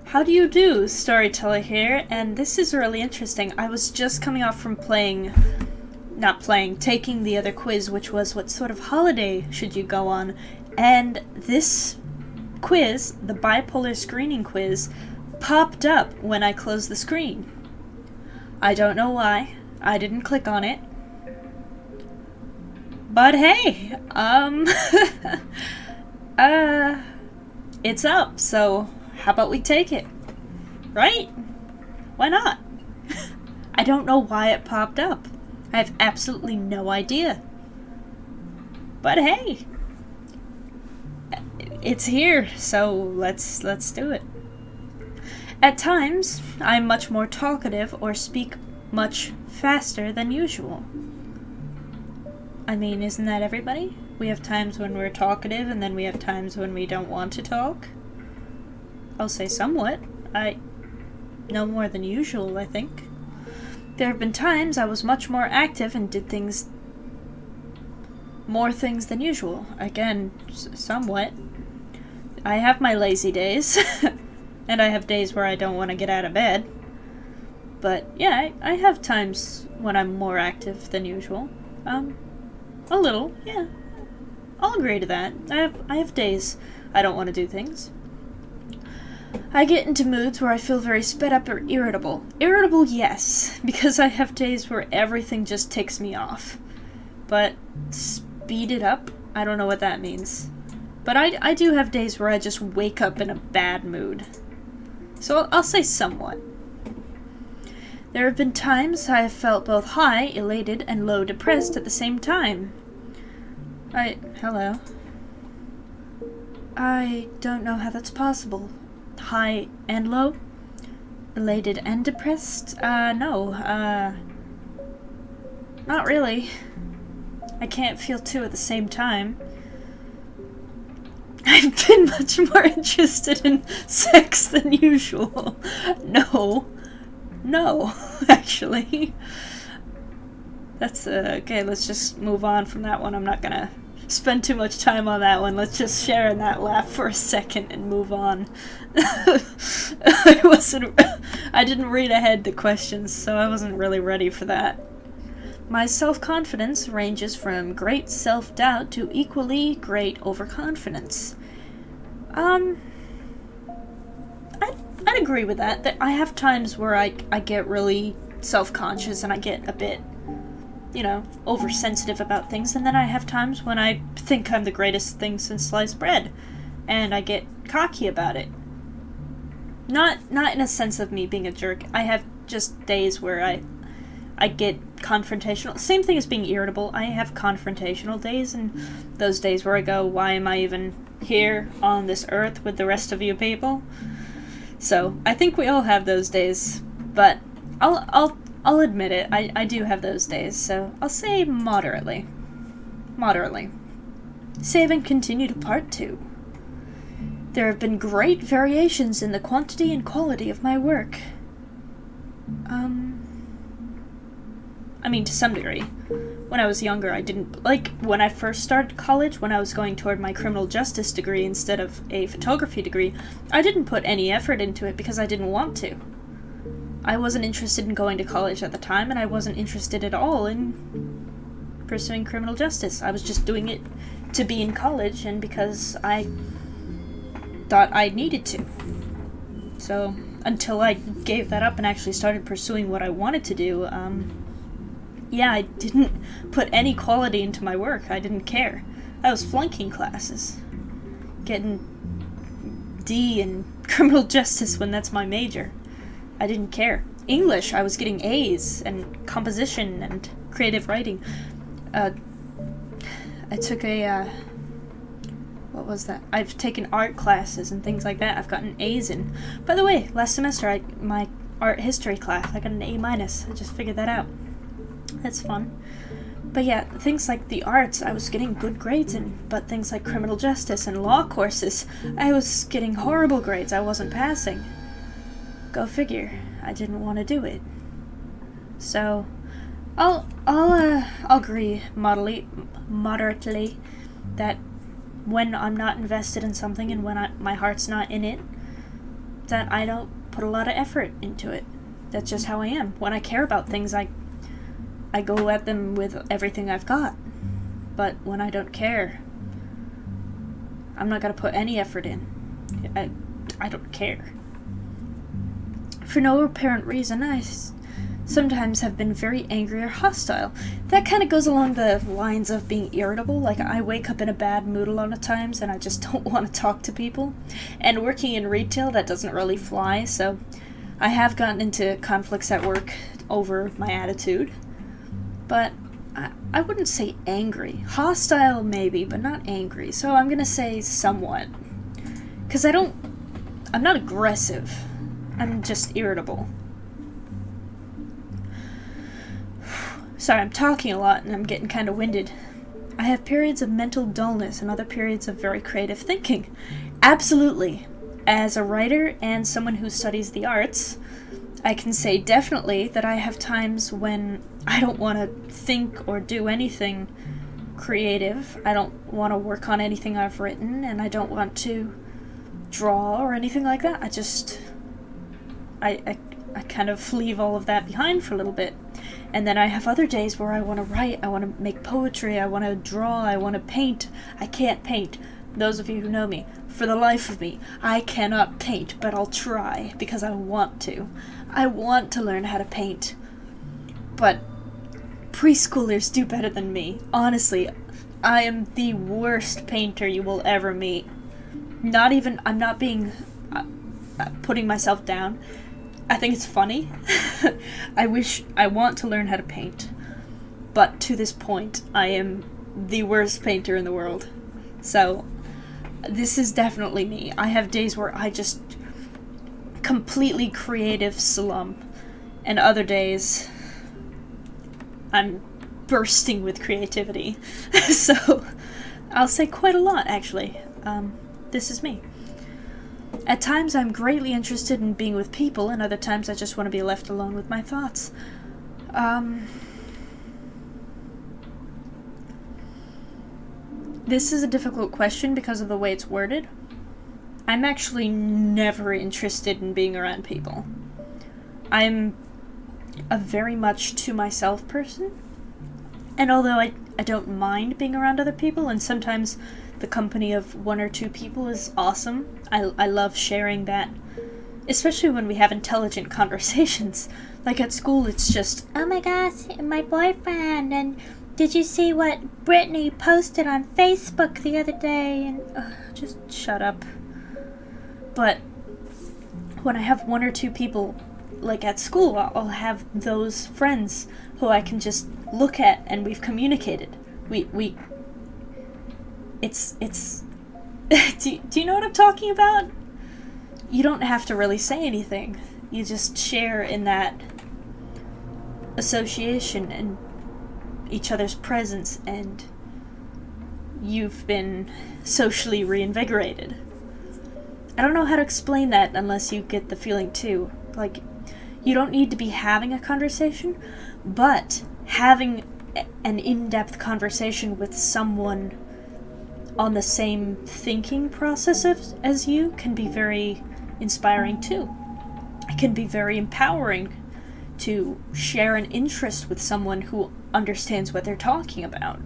How do you do? Storyteller here, and this is really interesting. I was just coming off from taking the other quiz, which was what sort of holiday should you go on, and this quiz, the bipolar screening quiz, popped up when I closed the screen. I don't know why. I didn't click on it. But hey, it's up, so how about we take it? Right? Why not? I don't know why it popped up. I have absolutely no idea. But hey, it's here, so let's do it. At times, I'm much more talkative or speak much faster than usual. I mean, isn't that everybody? We have times when we're talkative, and then we have times when we don't want to talk. I'll say somewhat. No more than usual, I think. There have been times I was much more active and did more things than usual. Again, somewhat. I have my lazy days, and I have days where I don't want to get out of bed. But yeah, I have times when I'm more active than usual. A little, yeah. I'll agree to that. I have days I don't want to do things. I get into moods where I feel very sped up or irritable. Irritable, yes, because I have days where everything just ticks me off. But speed it up? I don't know what that means. But I do have days where I just wake up in a bad mood. So I'll say somewhat. There have been times I have felt both high, elated, and low, depressed at the same time. Hello. I don't know how that's possible. High and low? Elated and depressed? No, not really. I can't feel two at the same time. I've been much more interested in sex than usual. No, actually. That's, okay, let's just move on from that one. I'm not gonna spend too much time on that one. Let's just share in that laugh for a second and move on. I didn't read ahead the questions, so I wasn't really ready for that. My self-confidence ranges from great self-doubt to equally great overconfidence. I'd agree with that. That I have times where I get really self-conscious and I get a bit, oversensitive about things, and then I have times when I think I'm the greatest thing since sliced bread, and I get cocky about it. Not in a sense of me being a jerk. I have just days where I get confrontational. Same thing as being irritable. I have confrontational days, and those days where I go, why am I even here on this earth with the rest of you people? So I think we all have those days, but I'll admit it. I do have those days, so I'll say moderately. Save and continue to part 2. There have been great variations in the quantity and quality of my work. To some degree. When I was younger, I didn't, when I first started college, when I was going toward my criminal justice degree instead of a photography degree, I didn't put any effort into it because I didn't want to. I wasn't interested in going to college at the time, and I wasn't interested at all in pursuing criminal justice. I was just doing it to be in college and because I thought I needed to. So, until I gave that up and actually started pursuing what I wanted to do, I didn't put any quality into my work. I didn't care. I was flunking classes. Getting D in criminal justice when that's my major. I didn't care. English, I was getting A's, and composition and creative writing. I took what was that? I've taken art classes and things like that. I've gotten A's in. By the way, last semester, my art history class, I got an A-. I just figured that out. That's fun. But yeah, things like the arts, I was getting good grades in, but things like criminal justice and law courses, I was getting horrible grades. I wasn't passing. Go figure. I didn't want to do it. So, I'll agree moderately that when I'm not invested in something and when my heart's not in it, that I don't put a lot of effort into it. That's just how I am. When I care about things, I go at them with everything I've got. But when I don't care, I'm not going to put any effort in. I don't care. For no apparent reason, I sometimes have been very angry or hostile. That kind of goes along the lines of being irritable. Like, I wake up in a bad mood a lot of times and I just don't want to talk to people. And working in retail, that doesn't really fly, so I have gotten into conflicts at work over my attitude. But I wouldn't say angry. Hostile, maybe, but not angry. So I'm gonna say somewhat. Because I'm not aggressive. I'm just irritable. Sorry, I'm talking a lot and I'm getting kind of winded. I have periods of mental dullness and other periods of very creative thinking. Absolutely. As a writer and someone who studies the arts, I can say definitely that I have times when I don't want to think or do anything creative. I don't want to work on anything I've written, and I don't want to draw or anything like that. I kind of leave all of that behind for a little bit. And then I have other days where I want to write, I want to make poetry, I want to draw, I want to paint. I can't paint. Those of you who know me, for the life of me, I cannot paint, but I'll try because I want to. I want to learn how to paint. But preschoolers do better than me. Honestly, I am the worst painter you will ever meet. I'm not being, putting myself down. I think it's funny. I want to learn how to paint. But to this point, I am the worst painter in the world. So, this is definitely me. I have days where I just completely creative slump. And other days, I'm bursting with creativity. So, I'll say quite a lot, actually. This is me. At times I'm greatly interested in being with people, and other times I just want to be left alone with my thoughts. This is a difficult question because of the way it's worded. I'm actually never interested in being around people. I'm a very much to myself person, and although I don't mind being around other people, and sometimes the company of one or two people is awesome. I love sharing that, especially when we have intelligent conversations. Like at school, it's just, oh my gosh, my boyfriend, and did you see what Brittany posted on Facebook the other day? And just shut up. But when I have one or two people, like at school, I'll have those friends who I can just look at and we've communicated. It's do you know what I'm talking about? You don't have to really say anything. You just share in that association and each other's presence, and you've been socially reinvigorated. I don't know how to explain that unless you get the feeling too. Like, you don't need to be having a conversation, but having an in-depth conversation with someone on the same thinking process as you can be very inspiring too. It can be very empowering to share an interest with someone who understands what they're talking about.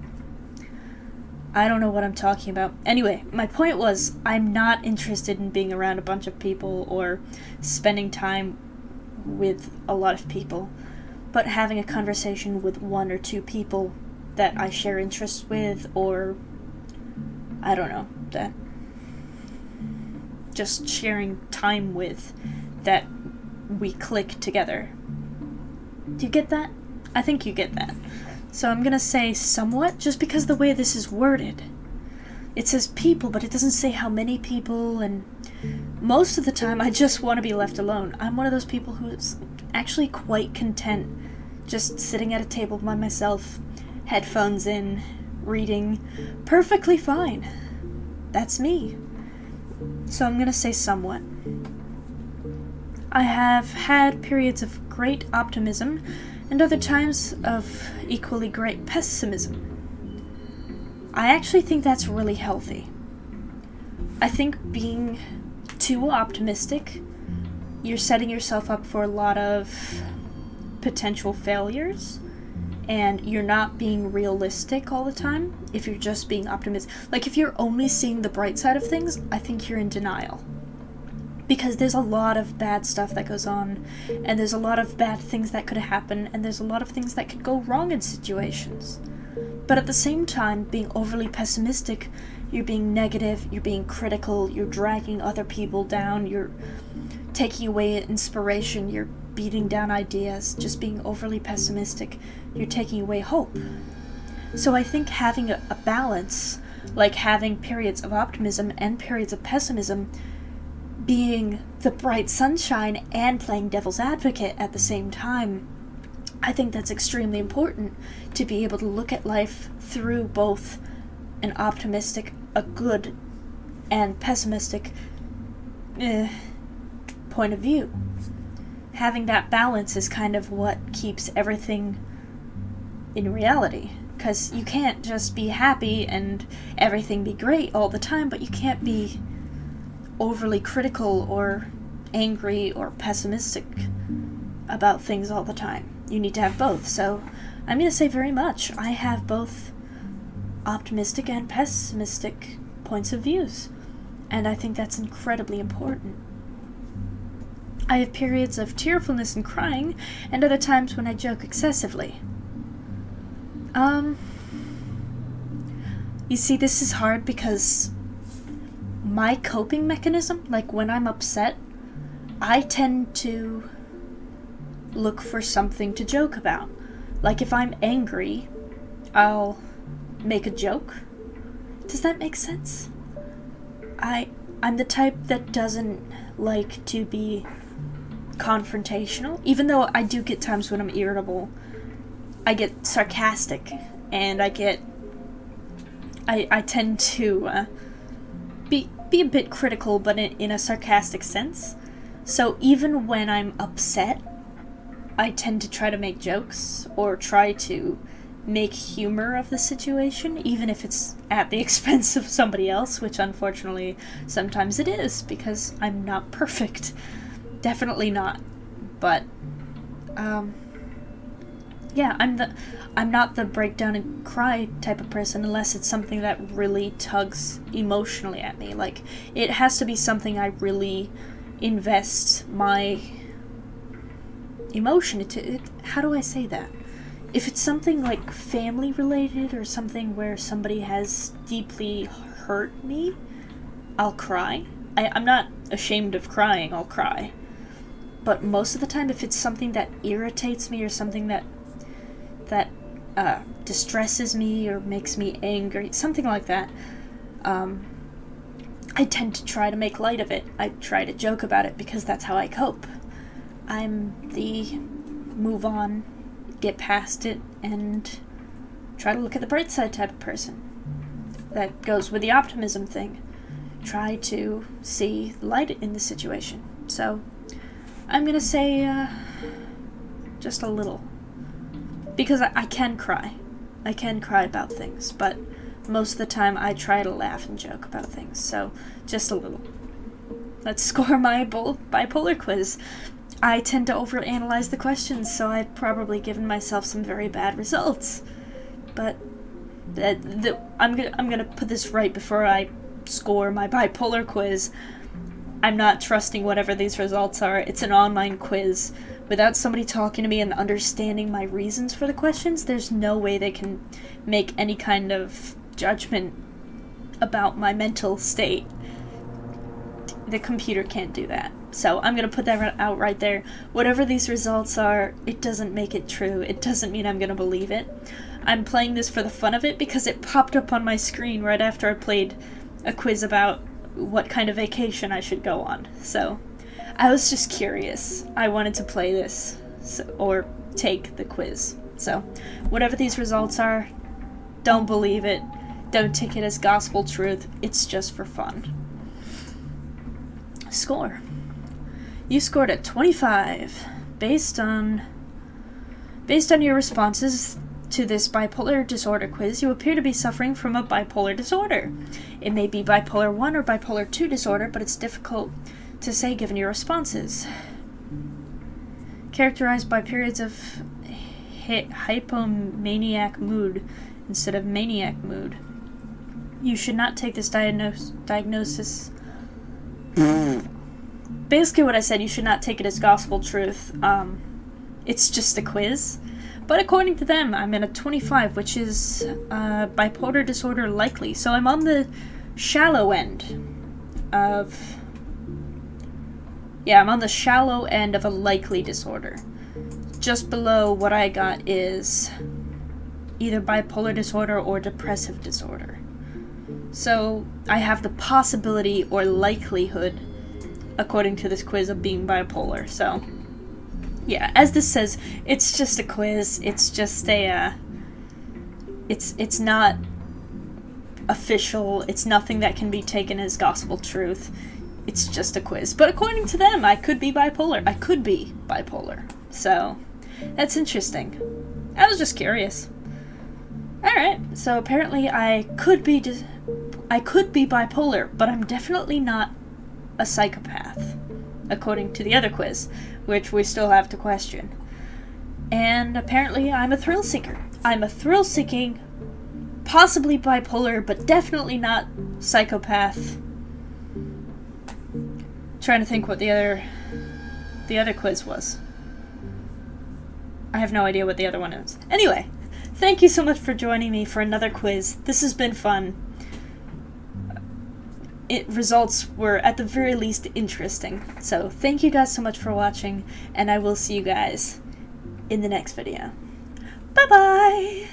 I don't know what I'm talking about. Anyway, my point was, I'm not interested in being around a bunch of people or spending time with a lot of people, but having a conversation with one or two people that I share interests with, or I don't know, that just sharing time with, that we click together. Do you get that? I think you get that. So I'm gonna say somewhat, just because the way this is worded. It says people, but it doesn't say how many people, and most of the time I just want to be left alone. I'm one of those people who's actually quite content just sitting at a table by myself, headphones in, reading, perfectly fine. That's me. So I'm gonna say somewhat. I have had periods of great optimism and other times of equally great pessimism. I actually think that's really healthy. I think being too optimistic you're setting yourself up for a lot of potential failures, and you're not being realistic all the time if you're just being optimistic. Like, if you're only seeing the bright side of things, I think you're in denial. Because there's a lot of bad stuff that goes on, and there's a lot of bad things that could happen, and there's a lot of things that could go wrong in situations. But at the same time, being overly pessimistic, you're being negative, you're being critical, you're dragging other people down, you're taking away inspiration, you're beating down ideas, just being overly pessimistic, you're taking away hope. So I think having a balance, like having periods of optimism and periods of pessimism, being the bright sunshine and playing devil's advocate at the same time, I think that's extremely important, to be able to look at life through both an optimistic, a good, and pessimistic point of view. Having that balance is kind of what keeps everything in reality. Because you can't just be happy and everything be great all the time, but you can't be overly critical or angry or pessimistic about things all the time. You need to have both. So I'm going to say very much, I have both optimistic and pessimistic points of views. And I think that's incredibly important. I have periods of tearfulness and crying, and other times when I joke excessively. You see, this is hard because my coping mechanism, like when I'm upset, I tend to look for something to joke about. Like if I'm angry, I'll make a joke. Does that make sense? I'm the type that doesn't like to be confrontational, even though I do get times when I'm irritable. I get sarcastic, and I tend to be a bit critical, but in a sarcastic sense. So even when I'm upset, I tend to try to make jokes, or try to make humor of the situation, even if it's at the expense of somebody else, which unfortunately sometimes it is, because I'm not perfect. Definitely not. But, yeah, I'm not the breakdown and cry type of person unless it's something that really tugs emotionally at me. Like, it has to be something I really invest my emotion into. How do I say that? If it's something like family related or something where somebody has deeply hurt me, I'll cry. I'm not ashamed of crying, I'll cry. But most of the time, if it's something that irritates me or something that distresses me or makes me angry, something like that, I tend to try to make light of it. I try to joke about it because that's how I cope. I'm the move on, get past it, and try to look at the bright side type of person. That goes with the optimism thing. Try to see light in the situation. So, I'm gonna say, just a little. Because I can cry. I can cry about things, but most of the time I try to laugh and joke about things, so just a little. Let's score my bipolar quiz. I tend to overanalyze the questions, so I've probably given myself some very bad results. But I'm gonna put this right before I score my bipolar quiz. I'm not trusting whatever these results are. It's an online quiz. Without somebody talking to me and understanding my reasons for the questions, there's no way they can make any kind of judgment about my mental state. The computer can't do that. So I'm going to put that out right there. Whatever these results are, it doesn't make it true. It doesn't mean I'm going to believe it. I'm playing this for the fun of it because it popped up on my screen right after I played a quiz about what kind of vacation I should go on. So I was just curious. I wanted to play this, or take the quiz. So whatever these results are, don't believe it. Don't take it as gospel truth. It's just for fun. Score. You scored a 25. Based on your responses to this bipolar disorder quiz, you appear to be suffering from a bipolar disorder. It may be bipolar 1 or bipolar 2 disorder, but it's difficult to say given your responses. characterized by periods of hypomaniac mood instead of maniac mood. You should not take this diagnosis. Basically what I said, you should not take it as gospel truth. It's just a quiz. But according to them, I'm in a 25, which is bipolar disorder likely. So I'm on the shallow end of... Yeah, I'm on the shallow end of a likely disorder. Just below what I got is either bipolar disorder or depressive disorder. So I have the possibility or likelihood, according to this quiz, of being bipolar. So yeah, as this says, it's just a quiz. It's just a it's not official. It's nothing that can be taken as gospel truth. It's just a quiz. But according to them, I could be bipolar. I could be bipolar. So that's interesting. I was just curious. Alright, so apparently I could be bipolar, but I'm definitely not a psychopath, according to the other quiz, which we still have to question. And apparently I'm a thrill seeker. I'm a thrill-seeking, possibly bipolar, but definitely not psychopath. Trying to think what the other quiz was. I have no idea what the other one is. Anyway, thank you so much for joining me for another quiz. This has been fun. Results were, at the very least, interesting. So, thank you guys so much for watching, and I will see you guys in the next video. Bye-bye!